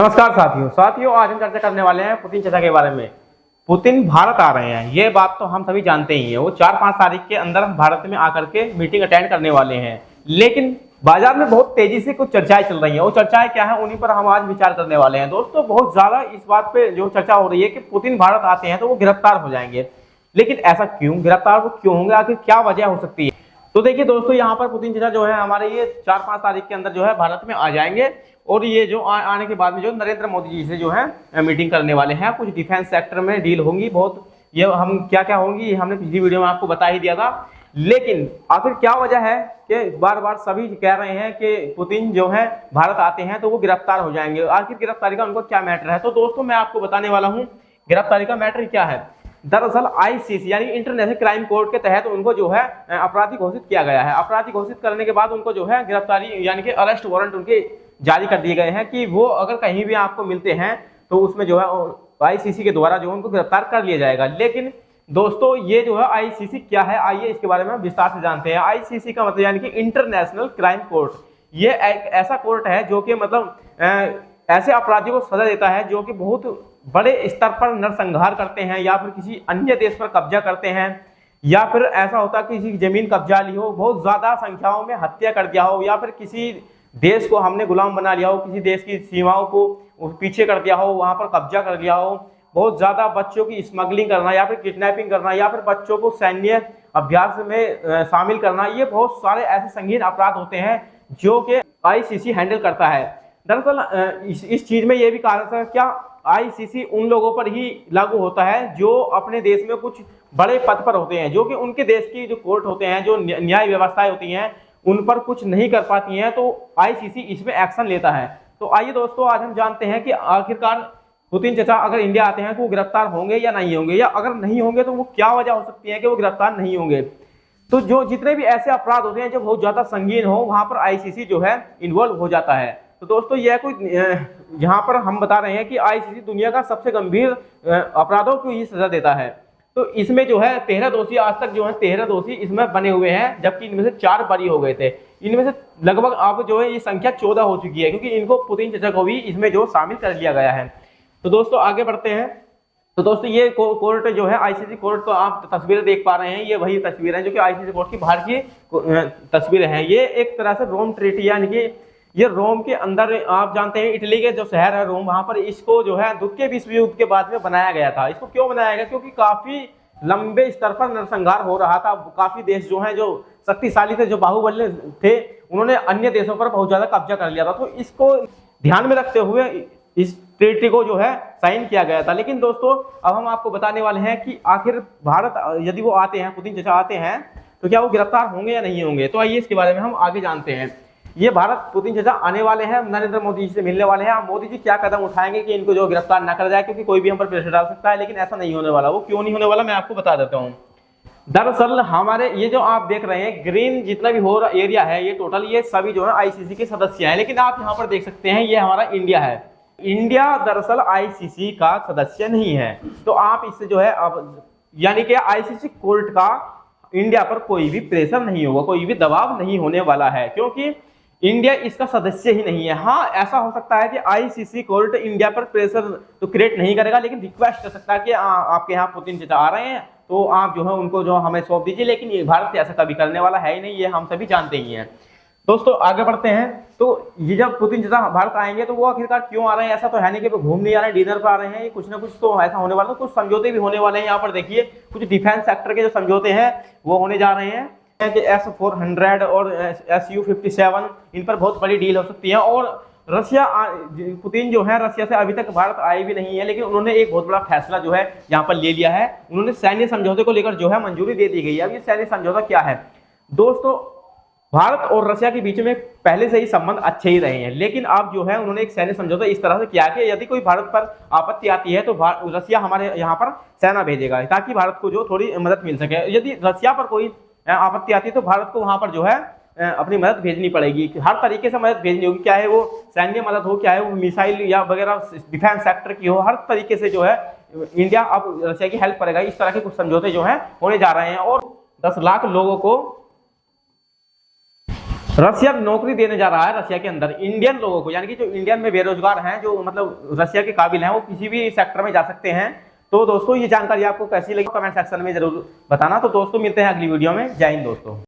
नमस्कार साथियों आज हम चर्चा करने वाले हैं पुतिन चाचा के बारे में। पुतिन भारत आ रहे हैं, ये बात तो हम सभी जानते ही हैं। वो 4-5 तारीख के अंदर भारत में आकर के मीटिंग अटेंड करने वाले हैं। लेकिन बाजार में बहुत तेजी से कुछ चर्चाएं चल रही हैं। वो चर्चाएं क्या है, उन्हीं पर हम आज विचार करने वाले हैं। दोस्तों, बहुत ज्यादा इस बात पे जो चर्चा हो रही है कि पुतिन भारत आते हैं तो वो गिरफ्तार हो जाएंगे। लेकिन ऐसा क्यों, गिरफ्तार वो क्यों होंगे, आखिर क्या वजह हो सकती है? तो देखिए दोस्तों, यहाँ पर पुतिन चाचा जो है हमारे ये 4-5 तारीख के अंदर जो है भारत में आ जाएंगे और ये जो आने के बाद में जो नरेंद्र मोदी जी से जो है मीटिंग करने वाले हैं। कुछ डिफेंस सेक्टर में डील होंगी, बहुत ये हम क्या क्या होंगी हमने पिछली वीडियो में आपको बता ही दिया था। लेकिन आखिर क्या वजह है कि बार बार सभी कह रहे हैं कि पुतिन जो है भारत आते हैं तो वो गिरफ्तार हो जाएंगे। आखिर गिरफ्तारी का उनको क्या मैटर है? तो दोस्तों, मैं आपको बताने वाला हूँ गिरफ्तारी का मैटर क्या है। दरअसल आईसीसी यानी इंटरनेशनल क्राइम कोर्ट के तहत उनको जो है अपराधी घोषित किया गया है। अपराधी घोषित करने के बाद उनको जो है गिरफ्तारी यानी कि अरेस्ट वारंट उनके जारी कर दिए गए हैं कि वो अगर कहीं भी आपको मिलते हैं तो उसमें जो है आईसीसी के द्वारा जो है उनको गिरफ्तार कर लिया जाएगा। लेकिन दोस्तों, ये जो है आईसीसी क्या है, आइए इसके बारे में हम विस्तार से जानते हैं। आईसीसी का मतलब यानी कि इंटरनेशनल क्राइम कोर्ट, ये एक ऐसा कोर्ट है जो कि मतलब ऐसे अपराधियों को सजा देता है जो कि बहुत बड़े स्तर पर नरसंहार करते हैं या फिर किसी अन्य देश पर कब्जा करते हैं, या फिर ऐसा होता है कि किसी की जमीन कब्जा ली हो, बहुत ज्यादा संख्याओं में हत्या कर दिया हो, या फिर किसी देश को हमने गुलाम बना लिया हो, किसी देश की सीमाओं को पीछे कर दिया हो, वहां पर कब्जा कर लिया हो, बहुत ज्यादा बच्चों की स्मगलिंग करना या फिर किडनैपिंग करना या फिर बच्चों को सैन्य अभ्यास में शामिल करना, ये बहुत सारे ऐसे संगीन अपराध होते हैं जो कि आईसीसी हैंडल करता है। दरअसल इस चीज में ये भी कहा जाता है क्या आईसीसी उन लोगों पर ही लागू होता है जो अपने देश में कुछ बड़े पद पर होते हैं, जो कि उनके देश की जो कोर्ट होते हैं, जो न्याय व्यवस्थाएं होती हैं, उन पर कुछ नहीं कर पाती हैं, तो आईसीसी इसमें एक्शन लेता है। तो आइए दोस्तों, आज हम जानते हैं कि आखिरकार पुतिन चाचा अगर इंडिया आते हैं तो वो गिरफ्तार होंगे या नहीं होंगे, या अगर नहीं होंगे तो वो क्या वजह हो सकती है कि वो गिरफ्तार नहीं होंगे। तो जो जितने भी ऐसे अपराध होते हैं जो बहुत ज्यादा संगीन हो, वहां पर आईसीसी जो है इन्वॉल्व हो जाता है। तो दोस्तों, यह कोई यहाँ पर हम बता रहे हैं कि आईसीसी दुनिया का सबसे गंभीर अपराधों को ही सजा देता है। तो इसमें जो है 13 दोषी, आज तक जो है 13 दोषी इसमें बने हुए हैं, जबकि इनमें से 4 बरी हो गए थे। इनमें से लगभग अब जो है ये संख्या 14 हो चुकी है, क्योंकि इनको पुतिन चाचा को भी इसमें जो शामिल कर लिया गया है। तो दोस्तों, आगे बढ़ते हैं। तो दोस्तों, ये कोर्ट जो है आईसीसी कोर्ट, तो आप तस्वीरें देख पा रहे हैं, ये वही तस्वीरें जो कि आईसीसी कोर्ट की बाहर की तस्वीरें हैं। ये एक तरह से रोम ट्रीटी यानी कि ये रोम के अंदर, आप जानते हैं इटली के जो शहर है रोम, वहां पर इसको जो है द्वितीय विश्व युद्ध के बाद में बनाया गया था। इसको क्यों बनाया गया? क्योंकि काफी लंबे स्तर पर नरसंहार हो रहा था। काफी देश जो है जो शक्तिशाली थे, जो बाहुबली थे, उन्होंने अन्य देशों पर बहुत ज्यादा कब्जा कर लिया था। तो इसको ध्यान में रखते हुए इस ट्रीटी को जो है साइन किया गया था। लेकिन दोस्तों, अब हम आपको बताने वाले हैं कि आखिर भारत यदि वो आते हैं, पुतिन चाचा आते हैं, तो क्या वो गिरफ्तार होंगे या नहीं होंगे। तो आइए इसके बारे में हम आगे जानते हैं। ये भारत पुतिन चाचा आने वाले हैं, नरेंद्र मोदी जी से मिलने वाले हैं। अब मोदी जी क्या कदम उठाएंगे कि इनको जो गिरफ्तार ना कर जाए, क्योंकि कोई भी हम पर प्रेशर डाल सकता है। लेकिन ऐसा नहीं होने वाला। वो क्यों नहीं होने वाला, मैं आपको बता देता हूँ। दरअसल हमारे ये जो आप देख रहे हैं ग्रीन जितना भी हो रहा एरिया है, ये टोटल ये सभी जो है आईसीसी के सदस्य हैं। लेकिन आप यहाँ पर देख सकते हैं ये हमारा इंडिया है। इंडिया दरअसल आईसीसी का सदस्य नहीं है। तो आप इससे जो है अब यानी कि आईसीसी कोर्ट का इंडिया पर कोई भी प्रेशर नहीं होगा, कोई भी दबाव नहीं होने वाला है, क्योंकि इंडिया इसका सदस्य ही नहीं है। हाँ, ऐसा हो सकता है कि आईसीसी कोर्ट इंडिया पर प्रेशर तो क्रिएट नहीं करेगा, लेकिन रिक्वेस्ट कर सकता है कि आपके यहाँ पुतिन चाचा आ रहे हैं तो आप जो है उनको जो हमें सौंप दीजिए। लेकिन ये भारत ऐसा कभी करने वाला है ही नहीं, ये हम सभी जानते ही हैं। दोस्तों, आगे बढ़ते हैं। तो ये जब पुतिन चाचा भारत आएंगे तो वो आखिरकार क्यों आ रहे हैं? ऐसा तो है नहीं कि वो घूम नहीं आ रहे हैं, डिनर पर आ रहे हैं। ये कुछ ना कुछ तो ऐसा होने वाला है। कुछ समझौते भी होने वाले हैं। यहाँ पर देखिए, कुछ डिफेंस सेक्टर के जो समझौते हैं वो होने जा रहे हैं कि S-400 और Su-57, इन पर बहुत बड़ी डील हो सकती है। और रशिया, पुतिन जो है रशिया से अभी तक भारत आए भी नहीं है, लेकिन उन्होंने एक बहुत बड़ा फैसला जो है यहाँ पर ले लिया है। उन्होंने सैन्य समझौते को लेकर जो है मंजूरी दे दी गई है। अब ये सैन्य समझौता क्या है दोस्तों? भारत और रशिया के बीच में पहले से ही संबंध अच्छे ही रहे हैं, लेकिन अब जो है उन्होंने एक सैन्य समझौता इस तरह से किया कि यदि कोई भारत पर आपत्ति आती है तो रशिया हमारे यहाँ पर सेना भेजेगा, ताकि भारत को जो थोड़ी मदद मिल सके। यदि रशिया पर कोई आपत्ति आती है तो भारत को वहां पर जो है अपनी मदद भेजनी पड़ेगी, हर तरीके से मदद भेजनी होगी, चाहे वो सैन्य मदद हो, चाहे वो मिसाइल या वगैरह डिफेंस सेक्टर की हो, हर तरीके से जो है इंडिया अब रशिया की हेल्प करेगा। इस तरह के कुछ समझौते जो है होने जा रहे हैं। और 10 लाख लोगों को रशिया नौकरी देने जा रहा है रशिया के अंदर इंडियन लोगों को, यानी कि जो इंडियन में बेरोजगार हैं, जो मतलब रशिया के काबिल हैं, वो किसी भी सेक्टर में जा सकते हैं। तो दोस्तों ये जानकारी आपको कैसी लगी कमेंट सेक्शन में जरूर बताना। तो दोस्तों मिलते हैं अगली वीडियो में। जय हिंद दोस्तों।